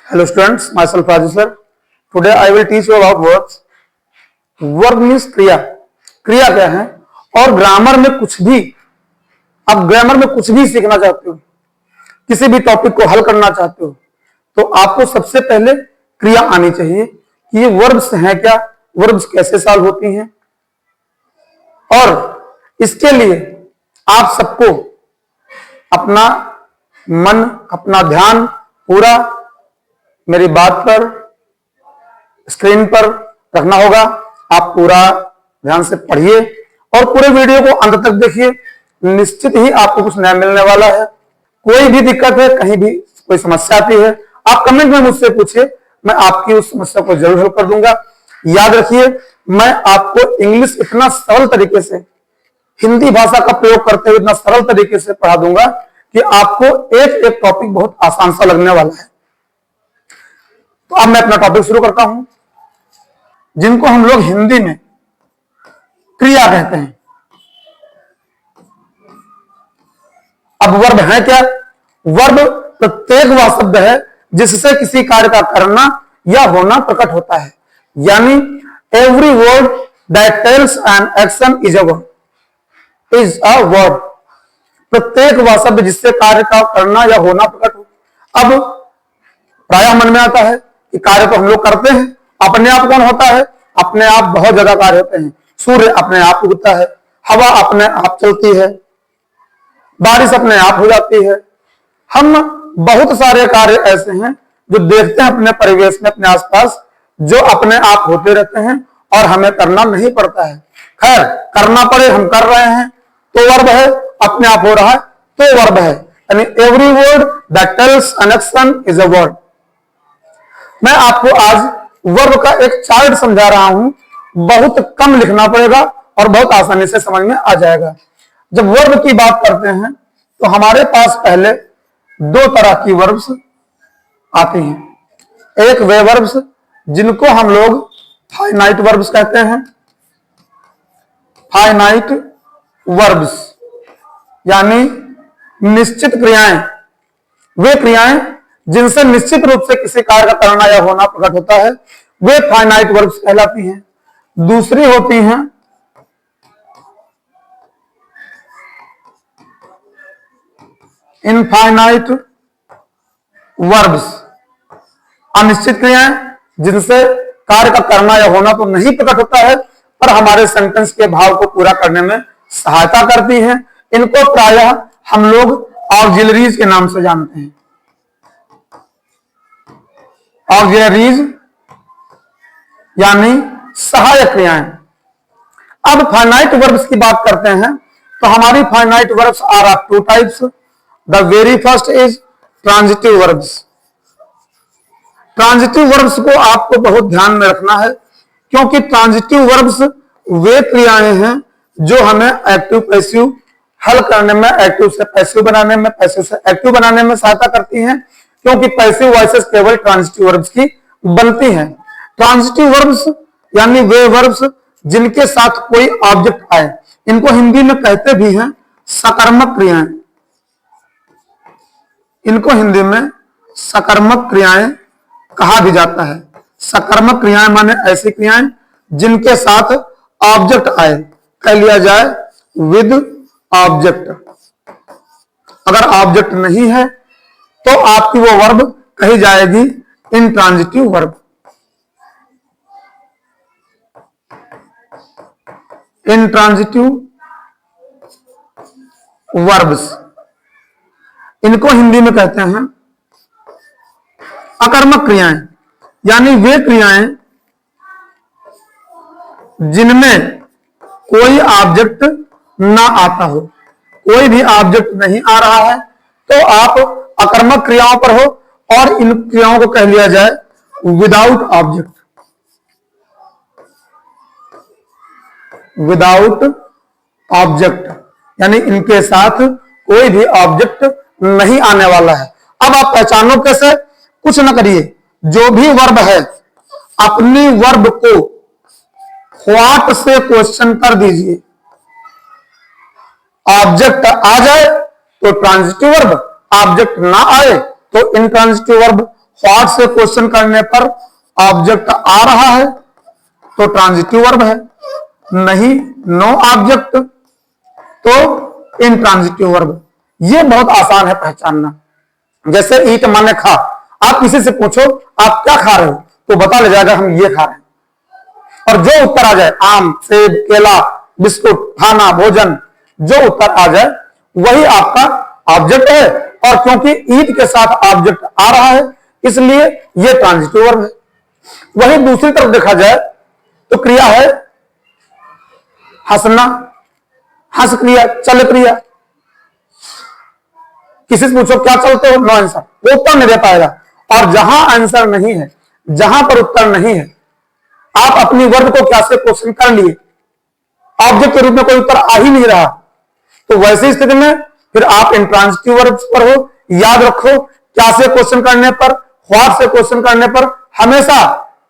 Hello students, myself Rajesh sir. Today I will teach you about verbs. Verb means क्रिया. क्रिया क्या है? और ग्रामर में कुछ भी, आप ग्रामर में कुछ भी सीखना चाहते हो, किसी भी टॉपिक को हल करना चाहते हो, तो आपको सबसे पहले क्रिया आनी चाहिए कि ये वर्ब्स हैं क्या, वर्ब्स कैसे सॉल्व होती हैं। और इसके लिए आप सबको अपना मन, अपना ध्यान पूरा मेरी बात पर, स्क्रीन पर रखना होगा। आप पूरा ध्यान से पढ़िए और पूरे वीडियो को अंत तक देखिए। निश्चित ही आपको कुछ नया मिलने वाला है। कोई भी दिक्कत है, कहीं भी कोई समस्या आती है, आप कमेंट में मुझसे पूछिए, मैं आपकी उस समस्या को जरूर हल कर दूंगा। याद रखिए, मैं आपको इंग्लिश इतना सरल तरीके से, हिंदी भाषा का प्रयोग करते हुए इतना सरल तरीके से पढ़ा दूंगा कि आपको एक एक टॉपिक बहुत आसान सा लगने वाला है। तो अब मैं अपना टॉपिक शुरू करता हूं, जिनको हम लोग हिंदी में क्रिया कहते हैं। अब वर्ब है क्या? वर्ब प्रत्येक वह शब्द है जिससे किसी कार्य का करना या होना प्रकट होता है। यानी every word that tells an action is a verb. प्रत्येक वह शब्द जिससे कार्य का करना या होना प्रकट हो। अब प्रायः मन में आता है कि कार्य तो हम लोग करते हैं, अपने आप कौन होता है? अपने आप बहुत ज्यादा कार्य होते हैं। सूर्य अपने आप उगता है, हवा अपने आप चलती है, बारिश अपने आप हो जाती है। हम बहुत सारे कार्य ऐसे हैं जो देखते हैं अपने परिवेश में, अपने आसपास, जो अपने आप होते रहते हैं और हमें करना नहीं पड़ता है। खैर, करना पड़े हम कर रहे हैं तो वर्ब है, अपने आप हो रहा है तो वर्ब है। यानी every word that tells an action is a verb. मैं आपको आज वर्ब का एक चार्ट समझा रहा हूं। बहुत कम लिखना पड़ेगा और बहुत आसानी से समझ में आ जाएगा। जब वर्ब की बात करते हैं तो हमारे पास पहले दो तरह की वर्ब्स आती हैं। एक वे वर्ब्स जिनको हम लोग फाइनाइट वर्ब्स कहते हैं। फाइनाइट वर्ब्स यानी निश्चित क्रियाएं, वे क्रियाएं जिनसे निश्चित रूप से किसी कार्य का करना या होना प्रकट होता है, वे फाइनाइट वर्ब्स कहलाती हैं। दूसरी होती हैं इनफाइनाइट वर्ब्स। अनिश्चित क्रियाएं जिनसे कार्य का करना या होना तो नहीं प्रकट होता है, पर हमारे सेंटेंस के भाव को पूरा करने में सहायता करती हैं। इनको प्रायः हम लोग ऑक्सिलरीज के नाम से जानते हैं। ऑक्सिलरीज यानी सहायक क्रियाएं। अब फाइनाइट वर्ब्स की बात करते हैं तो हमारी finite verbs are of two types. The very first is transitive verbs. Transitive verbs को आपको बहुत ध्यान में रखना है, क्योंकि ट्रांजिटिव वर्ब्स वे क्रियाएं हैं जो हमें एक्टिव पैसिव हल करने में, एक्टिव से पैसिव बनाने में, पैसिव से एक्टिव बनाने में सहायता करती हैं, क्योंकि पैसिव वॉइसेस केवल ट्रांजिटिव वर्ब्स की बनती हैं। ट्रांजिटिव वर्ब्स यानी वे वर्ब्स जिनके साथ कोई ऑब्जेक्ट आए, इनको हिंदी में कहते भी हैं सकर्मक क्रियाएं। इनको हिंदी में सकर्मक क्रियाएं कहा भी जाता है। सकर्मक क्रियाएं माने ऐसी क्रियाएं जिनके साथ ऑब्जेक्ट आए, कह लिया जाए विद ऑब्जेक्ट। अगर ऑब्जेक्ट नहीं है तो आपकी वो वर्ब कही जाएगी इंट्रांजिटिव वर्ब। इंट्रांजिटिव वर्ब्स, इनको हिंदी में कहते हैं अकर्मक क्रियाएं। यानी वे क्रियाएं जिनमें कोई ऑब्जेक्ट ना आता हो, कोई भी ऑब्जेक्ट नहीं आ रहा है तो आप अकर्मक क्रियाओं पर हो, और इन क्रियाओं को कह लिया जाए विदाउट ऑब्जेक्ट। विदाउट ऑब्जेक्ट यानी इनके साथ कोई भी ऑब्जेक्ट नहीं आने वाला है। अब आप पहचानो कैसे? कुछ ना करिए, जो भी वर्ब है अपनी वर्ब को व्हाट से क्वेश्चन कर दीजिए। ऑब्जेक्ट आ जाए तो ट्रांजिटिव वर्ब, ऑब्जेक्ट ना आए तो इनट्रांजिटिव वर्ब। व्हाट से क्वेश्चन करने पर ऑब्जेक्ट आ रहा है तो ट्रांजिटिव वर्ब है, नहीं नो ऑब्जेक्ट तो इनट्रांजिटिव वर्ब। ये बहुत आसान है पहचानना। जैसे ईट माने खा, आप किसी से पूछो आप क्या खा रहे हो तो बता ले जाएगा हम ये खा रहे हैं, और जो उत्तर आ जाए आम, सेब, केला, बिस्कुट, खाना, भोजन, जो उत्तर आ जाए वही आपका ऑब्जेक्ट है। और क्योंकि ईट के साथ ऑब्जेक्ट आ रहा है इसलिए यह ट्रांजिटिव वर्ब है। वहीं दूसरी तरफ देखा जाए तो क्रिया है हंसना, हंस क्रिया, चल क्रिया। किसी से पूछो क्या चलते हो, नो आंसर, वो उत्तर नहीं दे पाएगा। और जहां आंसर नहीं है, जहां पर उत्तर नहीं है, आप अपनी वर्ब को क्या से क्वेश्चन कर लिए, ऑब्जेक्ट के रूप में कोई उत्तर आ ही नहीं रहा, तो वैसी स्थिति में फिर आप इंट्रांजिटिव वर्ब पर हो। याद रखो, क्या से क्वेश्चन करने पर, व्हाट से क्वेश्चन करने पर हमेशा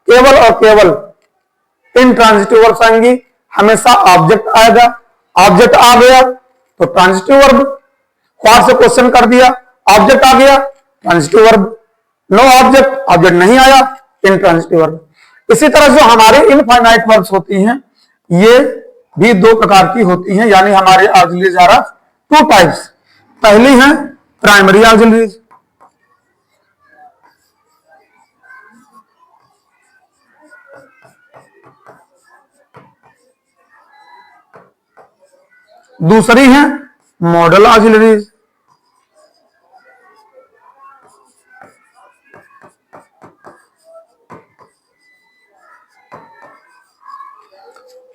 केवल और केवल इंट्रांजिटिव वर्ब आएंगी, हमेशा ऑब्जेक्ट आएगा। ऑब्जेक्ट आ गया तो ट्रांजिटिव वर्ब, व्हाट से क्वेश्चन कर दिया, ऑब्जेक्ट आ गया, transitive verb. No object, object नहीं आया, इनट्रांजिटिव वर्ब। इसी तरह जो हमारे इनफाइनाइट वर्ब्स होती हैं ये भी दो प्रकार की होती हैं, यानी हमारे auxiliaries are of two types. पहली है प्राइमरी ऑक्सिलरीज, दूसरी है मॉडल ऑक्सिलरीज।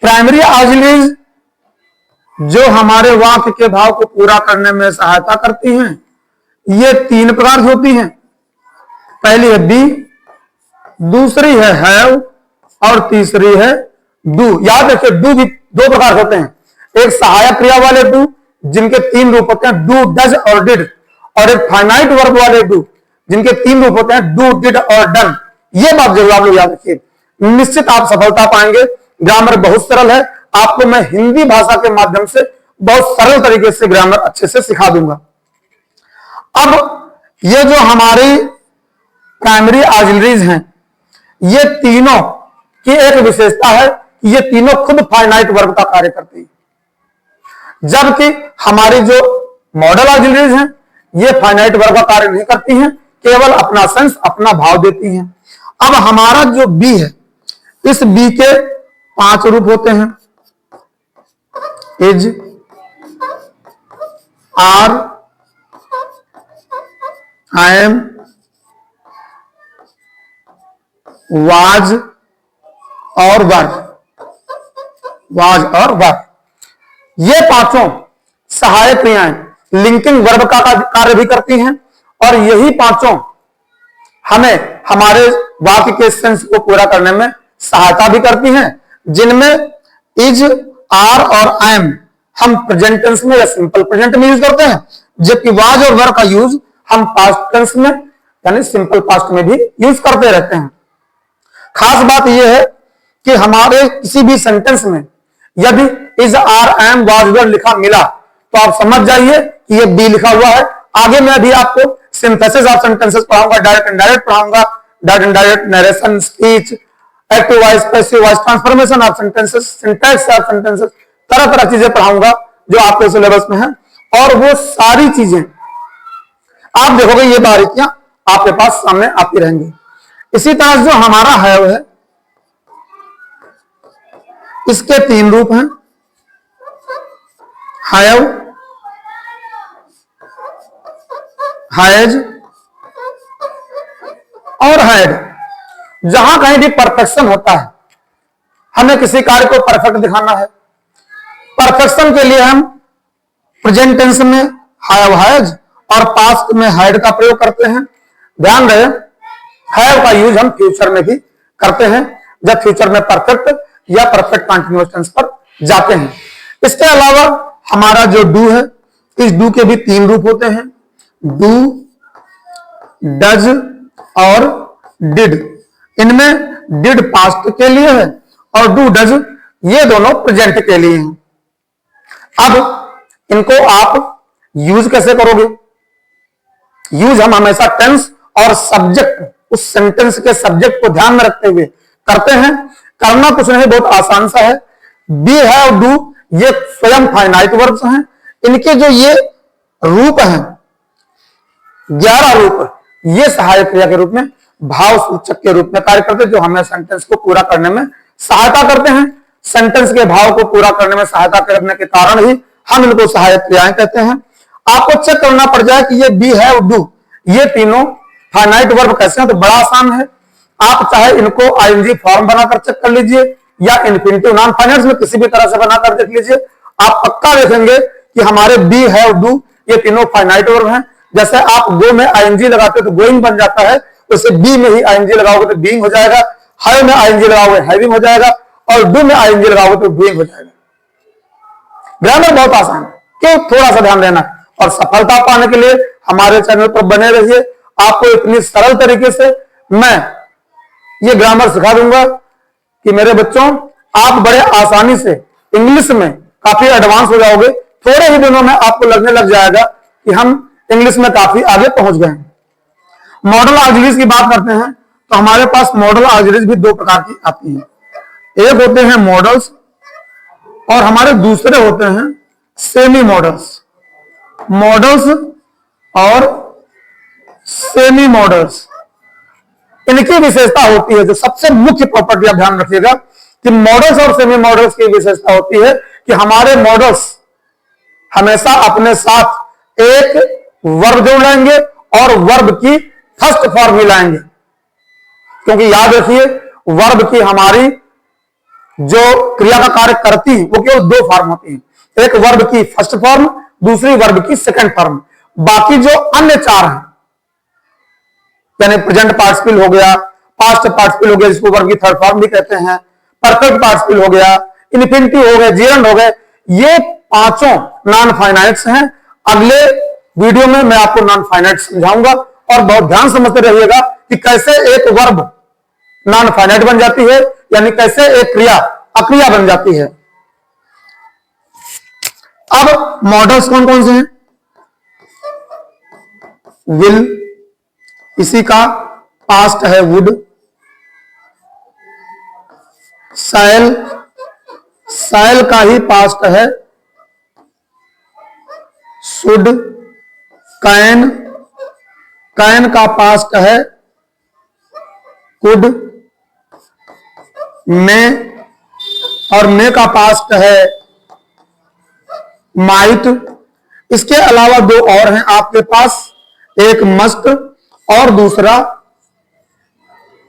प्राइमरी ऑक्सिलरीज जो हमारे वाक्य के भाव को पूरा करने में सहायता करती हैं, ये तीन प्रकार की होती हैं। पहली है बी, दूसरी है हैव और तीसरी है डू। याद रखिए डू भी दो प्रकार होते हैं, एक सहायक क्रिया वाले डू जिनके तीन रूप होते हैं, डू, डज और डिड, और एक फाइनाइट वर्ब वाले डू जिनके तीन रूप होते हैं, डू, डिड और डन। ये बात जरूर आप लोग याद रखिए, निश्चित आप सफलता पाएंगे। ग्रामर बहुत सरल है, आपको मैं हिंदी भाषा के माध्यम से बहुत सरल तरीके से ग्रामर अच्छे से सिखा दूंगा। अब ये जो हमारी प्राइमरी ऑक्सिलरीज हैं, ये तीनों की एक विशेषता है कि ये तीनों खुद फाइनाइट वर्ब का कार्य करती है, जबकि हमारी जो मॉडल ऑक्सिलरीज हैं ये फाइनाइट वर्ब का कार्य नहीं करती हैं, केवल अपना सेंस, अपना भाव देती हैं। अब हमारा जो बी है, इस बी के 5 रूप होते हैं, is, are, I am, was और वर। वाज और वर, ये पांचों सहायक क्रियाएं लिंकिंग वर्ब का कार्य भी करती हैं, और यही पांचों हमें हमारे वाक्य के सेंस को पूरा करने में सहायता भी करती हैं, जिनमें इज, आर और आई एम हम प्रेजेंट टेंस में या सिंपल प्रेजेंट में यूज करते हैं, जबकि वाज और वर का यूज हम पास्ट टेंस में यानी सिंपल पास्ट में भी यूज करते रहते हैं। खास बात यह है कि हमारे किसी भी सेंटेंस में यदि is, are, I am, was, were लिखा मिला तो आप समझ जाइए कि ये बी लिखा हुआ है। आगे मैं भी आपको सिंथेसिस ऑफ सेंटेंसेस पढ़ाऊंगा, डायरेक्ट इनडायरेक्ट पढ़ाऊंगा, direct indirect, narration, speech, active voice, passive voice, transformation of sentences, syntax of sentences, तरह तरह चीजें पढ़ाऊंगा जो आपके सिलेबस में है, और वो सारी चीजें आप देखोगे ये बारीकियां आपके पास सामने आती रहेंगी। इसी तरह जो हमारा हैव है, इसके 3 रूप हैं, हैव, हैज और हैड। जहां कहीं भी परफेक्शन होता है, हमें किसी कार्य को परफेक्ट दिखाना है, परफेक्शन के लिए हम प्रेजेंट टेंस में हैव, हैज और पास्ट में हैड का प्रयोग करते हैं। ध्यान रहे, हैव का यूज हम फ्यूचर में भी करते हैं, जब फ्यूचर में परफेक्ट या परफेक्ट कंटीन्यूअस टेंस पर जाते हैं। इसके अलावा हमारा जो डू है, इस डू के भी 3 रूप होते हैं, डू, डज और डिड। इनमें डिड पास्ट के लिए है और डू, डज ये दोनों प्रेजेंट के लिए हैं। अब इनको आप यूज कैसे करोगे? यूज हम हमेशा टेंस और सब्जेक्ट उस सेंटेंस के सब्जेक्ट को ध्यान में रखते हुए करते हैं। करना कुछ नहीं, बहुत आसान सा है। बी हैव डू ये स्वयं फाइनाइट वर्ब्स हैं। इनके जो ये रूप हैं 11 रूप, ये सहायक क्रिया के रूप में, भाव सूचक के रूप में कार्य करते हैं, जो हमें सेंटेंस को पूरा करने में सहायता करते हैं। सेंटेंस के भाव को पूरा करने में सहायता करने के कारण ही हम इनको सहायक क्रियाएं कहते हैं। आपको चेक करना पड़ जाए कि ये बी हैव डू ये तीनों फाइनाइट वर्ब कैसे हैं, तो बड़ा आसान है। आप चाहे इनको आईएनजी फॉर्म बनाकर चेक कर लीजिए या इन्फिनिटिव नॉन फाइनाइट्स में किसी भी तरह से बनाकर देख लीजिए, आप पक्का देखेंगे कि हमारे बी हैव डू ये तीनों फाइनाइट वर्ब हैं। जैसे आप गो में आईएनजी लगाते हो तो गोइंग बन जाता है, वैसे बी में ही आईएनजी लगाओगे तो बीइंग हो जाएगा, हैव में आईएनजी लगाओगे हैविंग हो जाएगा, और डू में आईएनजी लगाओगे तो डूइंग हो जाएगा। ग्रामर बहुत आसान है, क्यों थोड़ा सा ध्यान देना। और सफलता पाने के लिए हमारे चैनल पर बने रहिए। आपको इतनी सरल तरीके से मैं ये ग्रामर सिखा दूंगा कि मेरे बच्चों आप बड़े आसानी से इंग्लिश में काफी एडवांस हो जाओगे। थोड़े ही दिनों में आपको लगने लग जाएगा कि हम इंग्लिश में काफी आगे पहुंच गए हैं। मॉडल ऑक्सिलरीज की बात करते हैं तो हमारे पास मॉडल ऑक्सिलरीज भी दो प्रकार की आती हैं। एक होते हैं मॉडल्स और हमारे दूसरे होते हैं सेमी मॉडल्स। मॉडल्स और सेमी मॉडल्स, इनकी विशेषता होती है, जो सबसे मुख्य प्रॉपर्टी आप ध्यान रखिएगा कि मॉडल्स और सेमी मॉडल्स की विशेषता होती है कि हमारे मॉडल्स हमेशा अपने साथ एक वर्ब जोड़ लाएंगे और वर्ब की फर्स्ट फॉर्म ही लाएंगे। क्योंकि याद रखिए वर्ब की हमारी जो क्रिया का कार्य करती है वो केवल दो फॉर्म होती है, एक वर्ब की फर्स्ट फॉर्म, दूसरी वर्ब की सेकंड फॉर्म। बाकी जो अन्य चार हैं यानी प्रेजेंट पार्टिसिपल हो गया, पास्ट पार्टिसिपल हो गया जिसको वर्ब की थर्ड फॉर्म भी कहते हैं, परफेक्ट पार्टिसिपल हो गया, इन्फिनिटिव हो गए, जेरंड हो गए, ये पांचों नॉन फाइनाइट्स हैं। अगले वीडियो में मैं आपको नॉन फाइनाइट समझाऊंगा और बहुत ध्यान समझते रहिएगा कि कैसे एक वर्ब नॉन फाइनाइट बन जाती है, यानी कैसे एक क्रिया अक्रिया बन जाती है। अब मॉडल्स कौन कौन से हैं? विल, इसी का पास्ट है वुड। शैल, शैल का ही पास्ट है शुड। कैन, कैन का पास्ट है कुड। मे, और मे का पास्ट है माइट। इसके अलावा दो और हैं आपके पास, एक मस्ट और दूसरा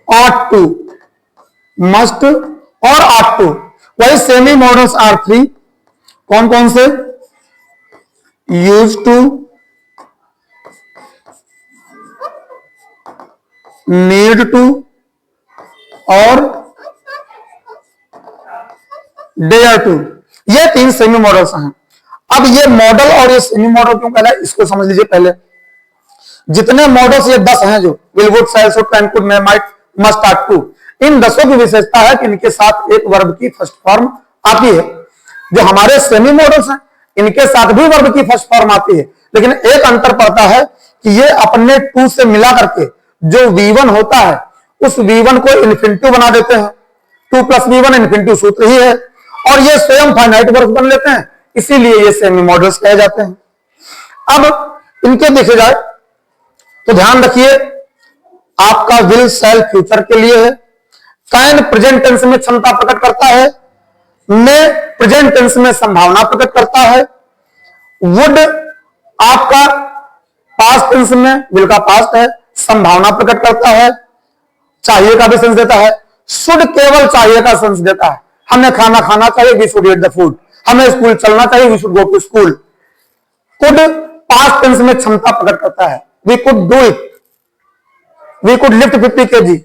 ought to। मस्ट और ought to। वही सेमी मॉडल्स आर 3। कौन कौन से? यूज टू, नीड टू और डेयर टू। ये तीन सेमी मॉडल्स हैं। अब ये मॉडल और ये सेमी मॉडल क्यों कहलाए इसको समझ लीजिए पहले। जितने मॉडल्स ये 10 हैं जो will, would, shall, should, can, could, may, might, must, ought to, इन 10 की विशेषता है कि इनके साथ एक वर्ब की फर्स्ट फॉर्म आती है। जो हमारे सेमी मॉडल्स हैं इनके साथ भी वर्ब की फर्स्ट फॉर्म आती है, लेकिन एक अंतर पड़ता है कि ये अपने टू से मिला करके जो V1 होता है उस V1 को इन्फिनिटिव बना देते हैं। 2 + V1 इन्फिनिटिव सूत्र ही है, और ये स्वयं फाइनाइट वर्ब बन लेते हैं, इसीलिए ये सेमी मॉडल्स कहे जाते हैं। अब इनके देखे जाए तो ध्यान रखिए, आपका विल, शैल फ्यूचर के लिए है, कैन प्रेजेंट टेंस में क्षमता प्रकट करता है, मे प्रेजेंट टेंस में संभावना प्रकट करता है, वुड आपका पास्ट टेंस में, विल का पास्ट है, संभावना प्रकट करता है, चाहिए का भी सेंस देता है, शुड केवल चाहिए का सेंस देता है, हमें खाना खाना चाहिए, we should eat the food, हमें स्कूल चलना चाहिए, we should go to school. Could past tense में क्षमता प्रकट करता है, we could do it, we could lift 50 kg।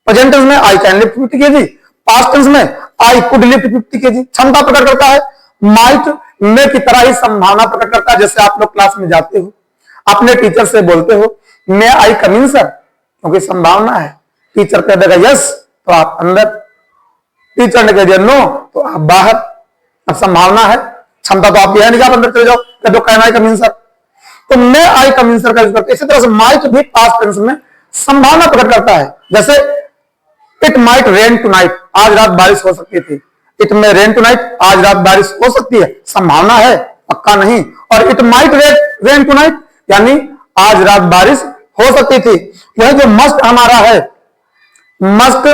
Present tense में I can lift 50 kg, past tense में आई कुड लिफ्ट 50 kg। क्षमता प्रकट करता है। माइट में की तरह ही संभावना प्रकट करता है। जैसे आप लोग क्लास में जाते हो, अपने टीचर से बोलते हो मैं आई कम इन सर, क्योंकि संभावना है, टीचर कह देगा यस तो आप अंदर, टीचर ने कह दिया नो तो आप बाहर। अब संभावना है, क्षमता तो आपकी है नहीं कि आप अंदर चले जाओ, कह दो can I come in sir, तो मैं आई कम इन सर का यूज करते। इसी तरह से माइट भी पास्ट टेंस में संभावना प्रकट करता है। जैसे इट माइट रेन टुनाइट, आज रात बारिश हो सकती थी। इट में रेन टुनाइट, आज रात बारिश हो सकती है, संभावना है, पक्का नहीं। और इट माइट रेन टुनाइट यानी आज रात बारिश हो सकती थी। वही जो मस्ट हमारा है, मस्ट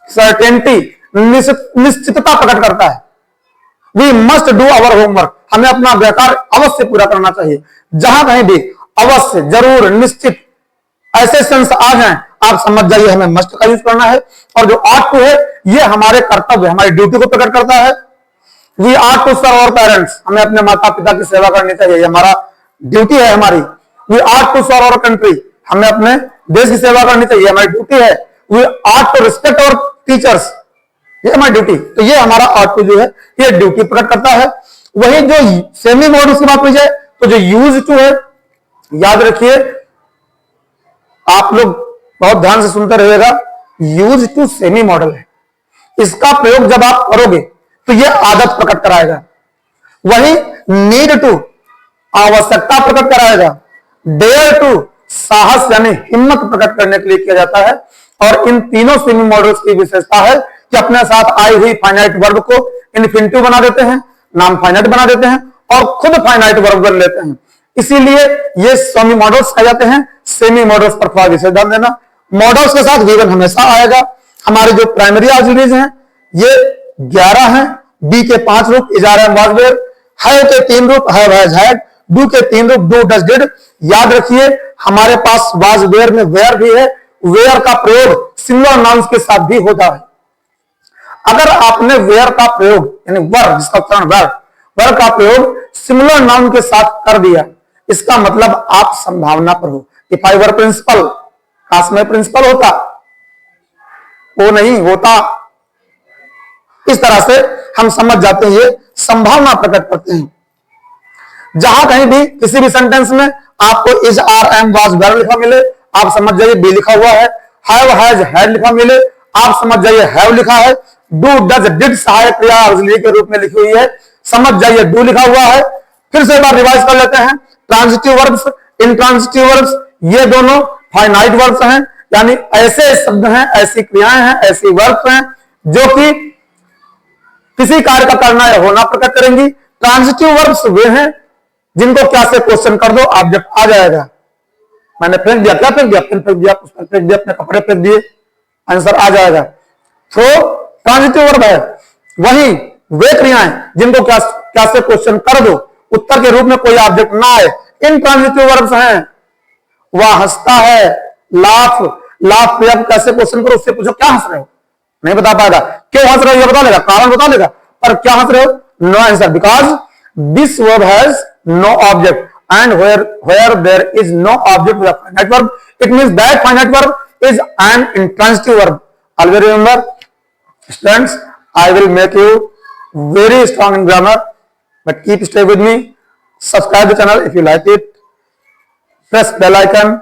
सर्टेनिटी, निश्चितता प्रकट करता है। We must do our homework, हमें अपना व्यापार अवश्य पूरा करना चाहिए। जहां कहीं भी अवश्य, जरूर, निश्चित ऐसे सेंस आ जाएं, आप समझ जाइए हमें मस्ट का यूज करना है। और जो ऑट टू है, ये हमारे कर्तव्य, हमारी ड्यूटी को प्रकट करता है। We are to serve our parents, हमें अपने माता पिता की सेवा करनी चाहिए, हमारा ड्यूटी है हमारी। We are to serve our country, हमें अपने देश की सेवा करनी चाहिए, हमारी ड्यूटी है। We are to respect our teachers, ये हमारी ड्यूटी। तो ये हमारा आर टू जो है, ये ड्यूटी प्रकट करता है। वही जो सेमी मॉडल की बात की जाए तो जो यूज टू है, याद रखिए, आप लोग बहुत ध्यान से सुनते रहिएगा, यूज टू सेमी मॉडल है। इसका प्रयोग जब आप करोगे तो ये आदत प्रकट कराएगा। वही नीड टू आवश्यकता प्रकट कराएगा। डेयर टू साहस यानी हिम्मत प्रकट करने के लिए किया जाता है। और इन तीनों सेमी मॉडल्स की विशेषता है कि अपने साथ आई हुई फाइनाइट वर्ब को इन्फिनिटिव बना देते हैं, नाम फाइनाइट बना देते हैं और खुद फाइनाइट वर्ब बन लेते हैं। इसीलिए ये सेमी मॉडल्स कहे जाते हैं। सेमी मॉडल्स पर थोड़ा विशेष ध्यान देना। मॉडल्स के साथ वीवन हमेशा आएगा। हमारे जो प्राइमरी ऑक्सिलरीज हैं ये 11 हैं। बी के 5 रूप, is are am was were, है के 3 रूप, हैव हैज हैड, डू के 3 रूप, डू डज डिड। याद रखिए हमारे पास वाज वेयर में वेयर भी है। वेयर का प्रयोग सिंगुलर नाउन्स के साथ भी होता है। अगर आपने वेयर का प्रयोग यानी वर्ब, जिसका उच्चारण वर्ब का प्रयोग सिंगुलर नाउन के साथ कर दिया, इसका मतलब आप संभावना पर हो। इफ आई वर प्रिंसिपल, काश में प्रिंसिपल होता, वो नहीं होता। इस तरह से हम समझ जाते हैं ये संभावना प्रकट करते हैं। जहां कहीं भी किसी भी सेंटेंस में आपको is are am was were लिखा मिले, आप समझ जाइए बी लिखा हुआ है। हैव हैज हैड लिखा मिले, आप समझ जाइए हैव लिखा है। डू डज डिड सहायक क्रिया ऑक्सिलरी के रूप में लिखी हुई है, समझ जाइए डू लिखा हुआ है। फिर से एक बार रिवाइज कर लेते हैं। ट्रांजिटिव वर्ब्स, इंट्रांजिटिव वर्ब्स, ये दोनों फाइनाइट वर्ब्स हैं, यानी ऐसे शब्द हैं, ऐसी क्रियाएं हैं, ऐसी वर्ब्स हैं जो कि किसी कार्य का करना या होना प्रकट करेंगी। ट्रांजिटिव वर्ब्स वे हैं जिनको क्या से क्वेश्चन कर दो, ऑब्जेक्ट आ जाएगा। मैंने फेंक दिया, क्या फेंक दिया, पेन फेंक दिया, पुस्तक फेंक दिया, अपने कपड़े फेंक दिए, आंसर आ जाएगा। तो ट्रांजिटिव वर्ब है। वही वे क्रियाएं जिनको क्या से क्वेश्चन कर दो, उत्तर के रूप में कोई ऑब्जेक्ट ना आए, इन ट्रांजिटिव वर्ब्स हैं। वह हंसता है, लाफ, लाफ पे आप कैसे क्वेश्चन करो, उससे पूछो क्या हंस रहे हो, नहीं बता पाएगा। क्यों हंस रहे हो ये बता देगा, कारण बता देगा, पर क्या हंस रहे हो, no answer, because this verb has no object and where there is no object with a finite verb, it means that finite verb is an intransitive verb. Always remember, students, I will make you very strong in grammar, but keep stay with me. Subscribe the channel if you like it. Press bell icon,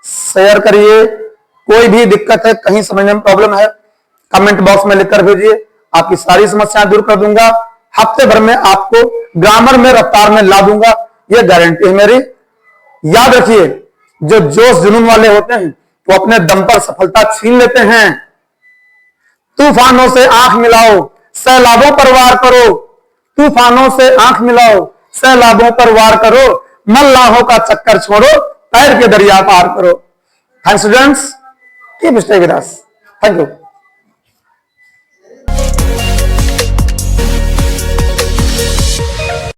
share करिए। कोई भी दिक्कत है, कहीं समझने में problem है, comment box में लिखकर भेजिए, आपकी सारी समस्याएं दूर कर दूंगा। हफ्ते भर में आपको ग्रामर में, रफ्तार में ला दूंगा, ये गारंटी है मेरी। याद रखिए, जो जोश जुनून वाले होते हैं वो अपने दम पर सफलता छीन लेते हैं। तूफानों से आंख मिलाओ, सैलाबों पर वार करो, तूफानों से आंख मिलाओ, सैलाबों पर वार करो, मल्लाहों का चक्कर छोड़ो, पैर के दरिया पार करो। Thanks students, keep stay with us. Thank you.